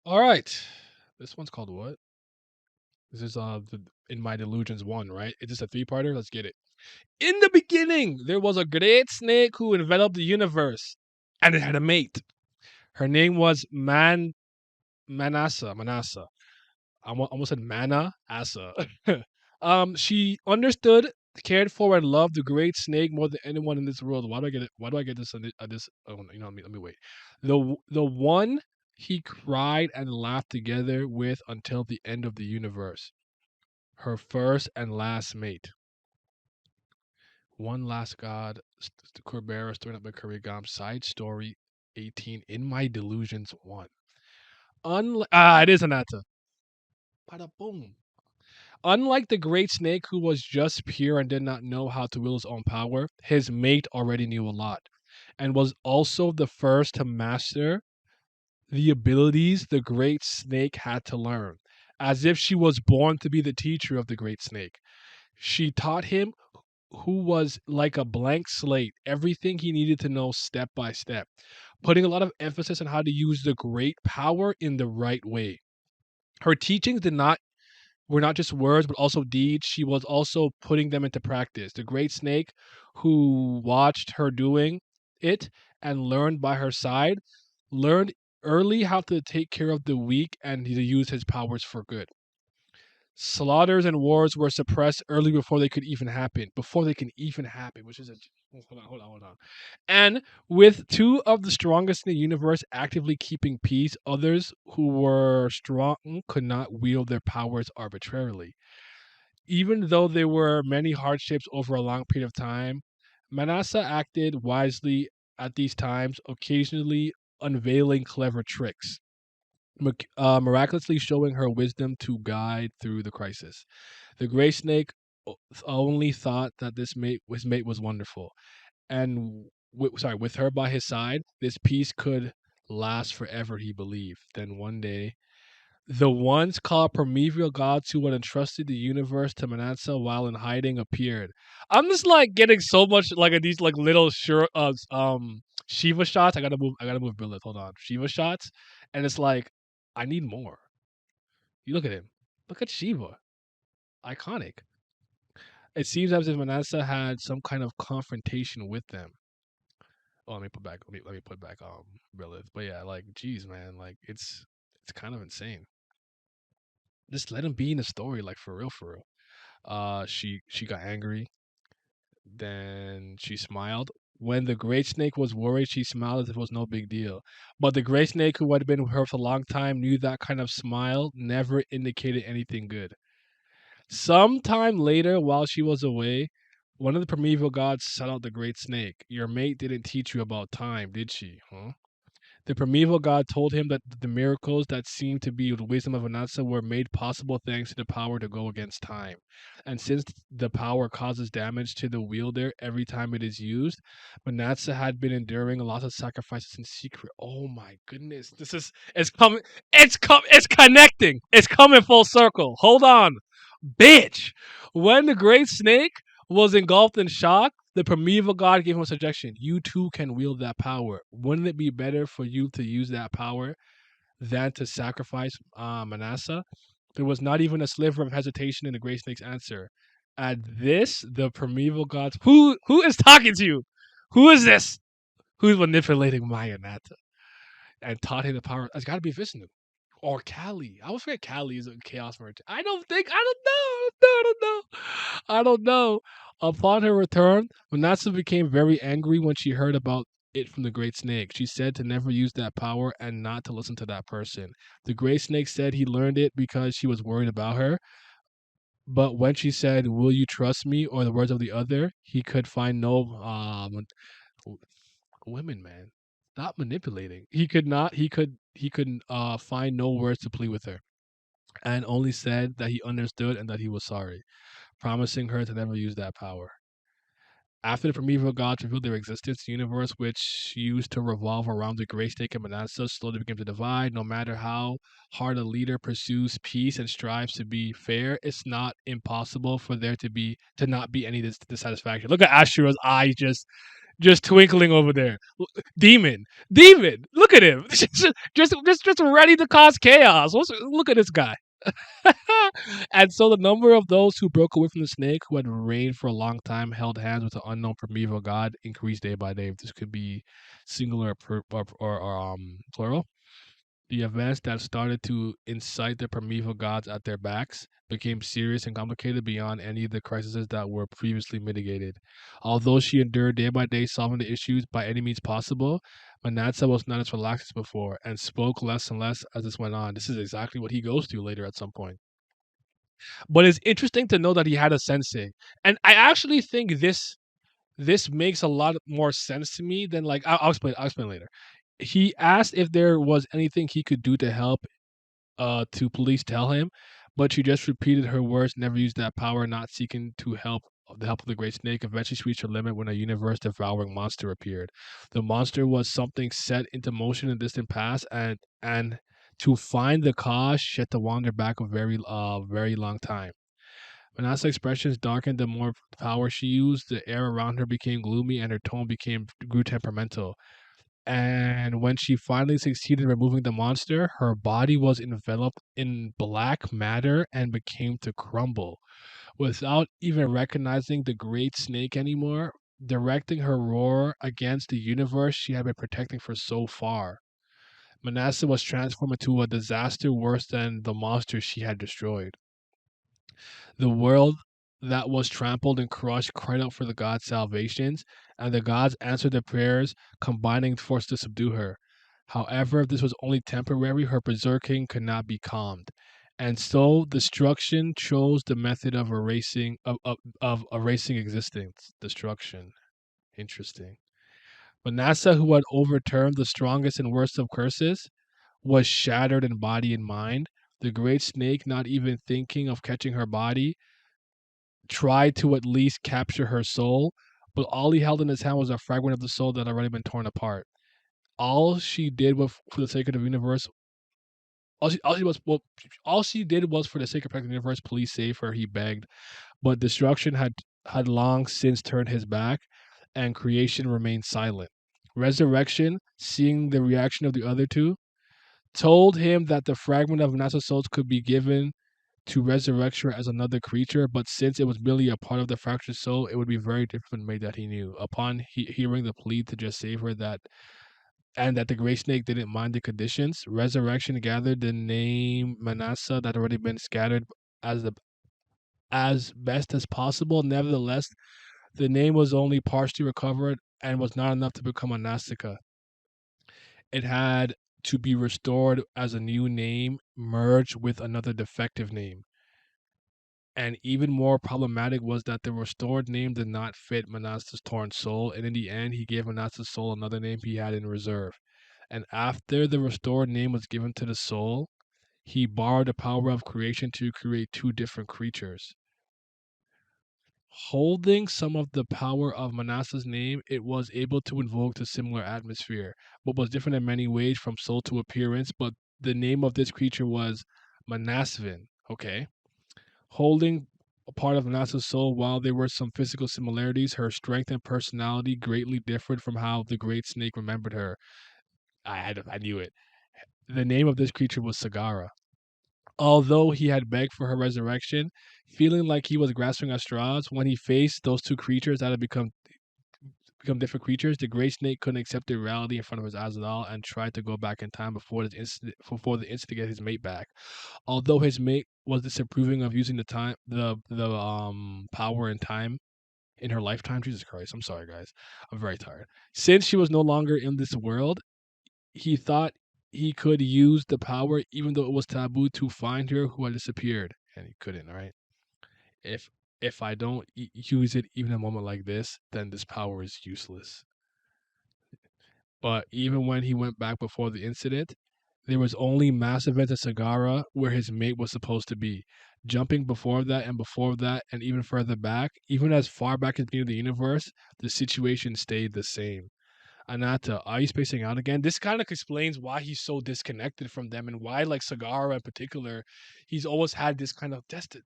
All right. This one's called what? This is in my Delusions one, right? Is this a three-parter? Let's get it. In the beginning, there was a great snake who enveloped the universe, and it had a mate. Her name was Manasa. I almost said Mana Asa. She understood, cared for, and loved the great snake more than anyone in this world. Why do I get it? Why do I get this? This? Oh, let me wait. The one he cried and laughed together with until the end of the universe. Her first and last mate. One last god. Kubera stirring up a Kurigam. Side story 18 in my delusions 1. It is Ananta. Bada boom. Unlike the great snake who was just pure and did not know how to wield his own power, his mate already knew a lot and was also the first to master the abilities the great snake had to learn, as if she was born to be the teacher of the great snake. She taught him, who was like a blank slate, everything he needed to know step by step, putting a lot of emphasis on how to use the great power in the right way. Her teachings did not were not just words but also deeds. She was also putting them into practice. The great snake, who watched her doing it and learned by her side, learned early how to take care of the weak and to use his powers for good. Slaughters and wars were suppressed early before they could even happen. Before they can even happen, which is a hold on. And with two of the strongest in the universe actively keeping peace, others who were strong could not wield their powers arbitrarily. Even though there were many hardships over a long period of time, Manasseh acted wisely at these times, occasionally unveiling clever tricks, miraculously showing her wisdom to guide through the crisis. The gray snake only thought that his mate was wonderful, and with her by his side, this peace could last forever. He believed. Then one day, the once called primeval gods who had entrusted the universe to Manasseh while in hiding appeared. I'm just like getting so much like these like little Shiva shots. I gotta move Billith. Hold on. Shiva shots. And it's like, I need more. You look at him. Look at Shiva. Iconic. It seems as if Manasseh had some kind of confrontation with them. Oh, let me put back Billith. But yeah, like geez man, like it's kind of insane. Just let him be in the story, like for real, for real. She got angry. Then she smiled. When the great snake was worried, she smiled as if it was no big deal. But the great snake, who had been with her for a long time, knew that kind of smile never indicated anything good. Sometime later, while she was away, one of the primeval gods set out the great snake. Your mate didn't teach you about time, did she? Huh? The primeval god told him that the miracles that seemed to be the wisdom of Anansa were made possible thanks to the power to go against time. And since the power causes damage to the wielder every time it is used, Manatsa had been enduring a lot of sacrifices in secret. Oh my goodness. This is it's connecting. It's coming full circle. Hold on. Bitch. When the great snake was engulfed in shock, the primeval god gave him a suggestion. You too can wield that power. Wouldn't it be better for you to use that power than to sacrifice Manasseh? There was not even a sliver of hesitation in the Great Snake's answer. At this, the primeval gods, who is talking to you? Who is this? Who's manipulating Mayonata and taught him the power? It's got to be Vishnu or Kali. I always forget Kali is a chaos merchant. I don't know. I don't know. I don't know. Upon her return, Manasseh became very angry when she heard about it from the Great Snake. She said to never use that power and not to listen to that person. The Great Snake said he learned it because she was worried about her. But when she said, "Will you trust me?" or the words of the other, he could find no women, man. Stop manipulating. He could not. He could find no words to plead with her, and only said that he understood and that he was sorry, promising her to never use that power. After the primeval gods revealed their existence, the universe, which used to revolve around the gray snake and Manasseh, slowly began to divide. No matter how hard a leader pursues peace and strives to be fair, it's not impossible for there to not be any dissatisfaction. Look at Ashura's eye just twinkling over there. Demon, demon. Look at him, just ready to cause chaos. Look at this guy. And so the number of those who broke away from the snake, who had reigned for a long time, held hands with the unknown primeval god, increased day by day. This could be singular or plural. The events that started to incite the primeval gods at their backs became serious and complicated beyond any of the crises that were previously mitigated. Although she endured day by day solving the issues by any means possible, Manatsa was not as relaxed as before and spoke less and less as this went on. This is exactly what he goes through later at some point. But it's interesting to know that he had a sensei. And I actually think this makes a lot more sense to me than like I'll explain later. He asked if there was anything he could do to help to police tell him, but she just repeated her words, never used that power, not seeking to help the help of the great snake. Eventually she reached her limit when a universe devouring monster appeared. The monster was something set into motion in distant past, and to find the cause she had to wander back a very long time. Manasa's expressions darkened the more power she used. The air around her became gloomy and her tone grew temperamental. And when she finally succeeded in removing the monster, her body was enveloped in black matter and became to crumble. Without even recognizing the great snake anymore, directing her roar against the universe she had been protecting for so far. Manasseh was transformed into a disaster worse than the monster she had destroyed. The world that was trampled and crushed cried out for the gods' salvations, and the gods answered their prayers, combining force to subdue her. However, if this was only temporary, her berserking could not be calmed. And so destruction chose the method of erasing existence. Destruction. Interesting. Manasseh, who had overturned the strongest and worst of curses, was shattered in body and mind. The great snake, not even thinking of catching her body, tried to at least capture her soul, but all he held in his hand was a fragment of the soul that had already been torn apart. All she did was for the sake of the universe. All she did was for the sake of protecting the universe. Please save her, he begged. But destruction had long since turned his back, and creation remained silent. Resurrection, seeing the reaction of the other two, told him that the fragment of Manasseh's soul could be given to resurrect her as another creature, but since it was merely a part of the fractured soul, it would be very different made that he knew. Upon hearing the plea to just save her, that the Grey Snake didn't mind the conditions, Resurrection gathered the name Manasseh that had already been scattered as best as possible. Nevertheless, the name was only partially recovered and was not enough to become a Nastica. It had to be restored as a new name merged with another defective name. And even more problematic was that the restored name did not fit Manasseh's torn soul, and in the end, he gave Manasseh's soul another name he had in reserve. And after the restored name was given to the soul, he borrowed the power of creation to create two different creatures. Holding some of the power of Manasseh's name, it was able to invoke the similar atmosphere, but was different in many ways from soul to appearance. But the name of this creature was Manasvin. Okay. Holding a part of Manasseh's soul, while there were some physical similarities, her strength and personality greatly differed from how the great snake remembered her. I knew it. The name of this creature was Sagara. Although he had begged for her resurrection, feeling like he was grasping at straws, when he faced those two creatures that had become different creatures, the great snake couldn't accept the reality in front of his eyes at all and tried to go back in time before the instant to get his mate back. Although his mate was disapproving of using the power and time in her lifetime. Jesus Christ, I'm sorry guys, I'm very tired. Since she was no longer in this world, he thought he could use the power, even though it was taboo to find her who had disappeared, and he couldn't. Right? If I don't use it even a moment like this, then this power is useless. But even when he went back before the incident, there was only mass events at Sagara where his mate was supposed to be. Jumping before that, and even further back, even as far back as the beginning of the universe, the situation stayed the same. Ananta, are you spacing out again? This kind of explains why he's so disconnected from them and why, like Sagara in particular, he's always had this kind of.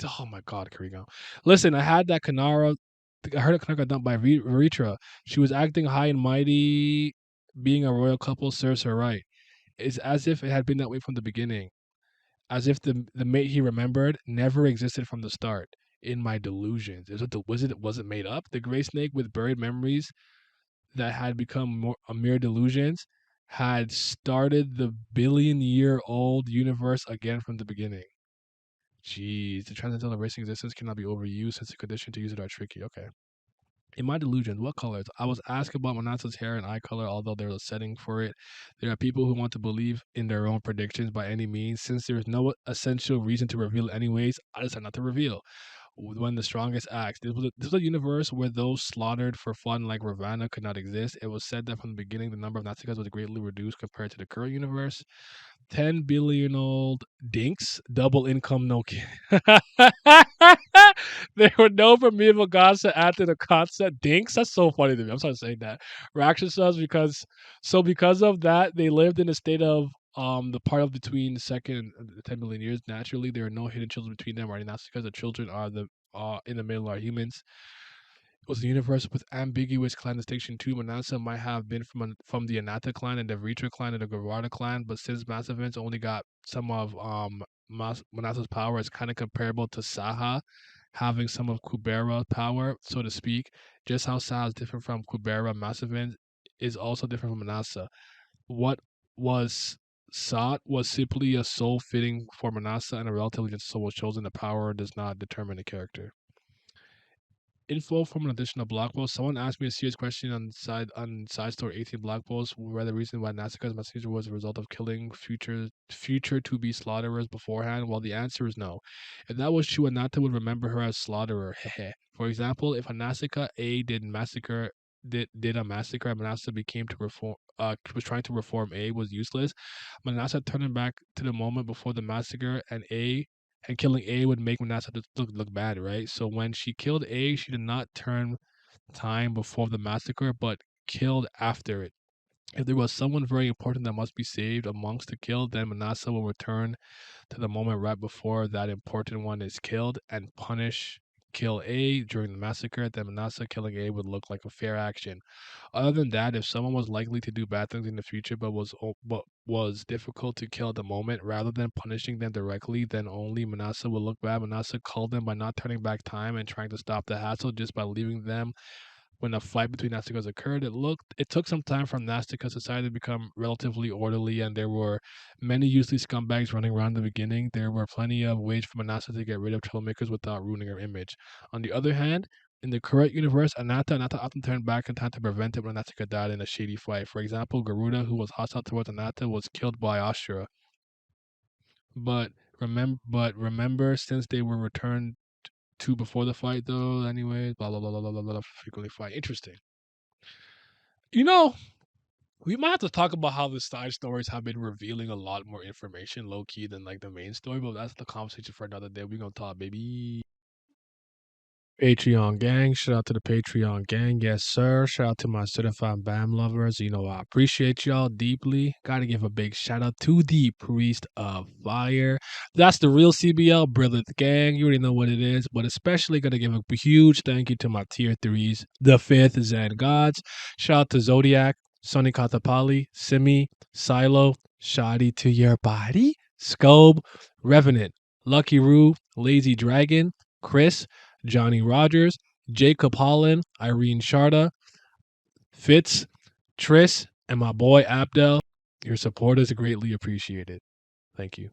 Oh my God, here we go. Listen, I had that Kanara I heard it got dumped by Veritra. She was acting high and mighty. Being a royal couple serves her right. It's as if it had been that way from the beginning. As if the mate he remembered never existed from the start. In my delusions, was it made up? The gray snake with buried memories that had become a mere delusions had started the billion-year-old universe again from the beginning. Jeez, the transcendental erasing existence cannot be overused since the condition to use it are tricky. Okay. In my delusions, what colors? I was asked about Manata's hair and eye color, although there's a setting for it. There are people who want to believe in their own predictions by any means. Since there is no essential reason to reveal anyways, I decided not to reveal. When the strongest acts. This was a universe where those slaughtered for fun like Ravana could not exist. It was said that from the beginning the number of Nautikas was greatly reduced compared to the current universe. 10 billion old dinks, double income, no kid. There were no formidable gods to add to the concept. Dinks, that's so funny to me. I'm sorry saying that. Rakshasas, because of that, they lived in a state of the part of between the second and the 10 million years. Naturally, there are no hidden children between them, right? And that's because the children are the in the middle are humans. It was a universe with ambiguous clan distinction too. Manasa might have been from the Ananta clan and the Vritra clan and the Gavada clan, but since Mass Events only got some of Manasa's power, it's kind of comparable to Saha having some of Kubera power, so to speak. Just how Saha is different from Kubera, Mass Events is also different from Manasa. What was sought was simply a soul fitting for Manasa, and a relatively just soul was chosen. The power does not determine the character. Info from an additional blog post. Someone asked me a serious question on side story 18 blog post where the reason why Nasika's messenger was a result of killing future to be slaughterers beforehand. Well, the answer is no. If that was true, Ananta would remember her as slaughterer. For example, if Anasika A did a massacre and Manasa became to reform was trying to reform A was useless. Manasa turning back to the moment before the massacre and killing A would make Manasa look bad, right? So when she killed A, she did not turn time before the massacre, but killed after it. If there was someone very important that must be saved amongst the killed, then Manasa will return to the moment right before that important one is killed and kill A during the massacre. Then Manasa killing A would look like a fair action. Other than that, if someone was likely to do bad things in the future but was difficult to kill at the moment, rather than punishing them directly, then only Manasa will look bad. Manasa called them by not turning back time and trying to stop the hassle just by leaving them when a fight between Nastikas occurred. It took some time for Nastica society to become relatively orderly, and there were many useless scumbags running around in the beginning. There were plenty of ways for Manasa to get rid of troublemakers without ruining her image. On the other hand, in the current universe, Ananta often turned back in time to prevent it when Nastica died in a shady fight. For example, Garuda, who was hostile towards Ananta, was killed by Ashura. But remember, since they were returned to before the fight, though, anyway, blah blah blah blah blah blah, blah frequently fight. Interesting. You know, we might have to talk about how the side stories have been revealing a lot more information low key than like the main story, but that's the conversation for another day. We're gonna talk, baby. Patreon gang, shout out to the Patreon gang, yes sir. Shout out to my certified BAM lovers. You know I appreciate y'all deeply. Gotta give a big shout out to the Priest of Fire. That's the real CBL brother gang. You already know what it is, but especially gonna give a huge thank you to my tier threes, the fifth Zen Gods. Shout out to Zodiac, Sonny Katapali, Simi, Silo, Shoddy to your body, Scobe, Revenant, Lucky Roo, Lazy Dragon, Chris, Johnny Rogers, Jacob Holland, Irene Sharda, Fitz, Triss, and my boy Abdel. Your support is greatly appreciated. Thank you.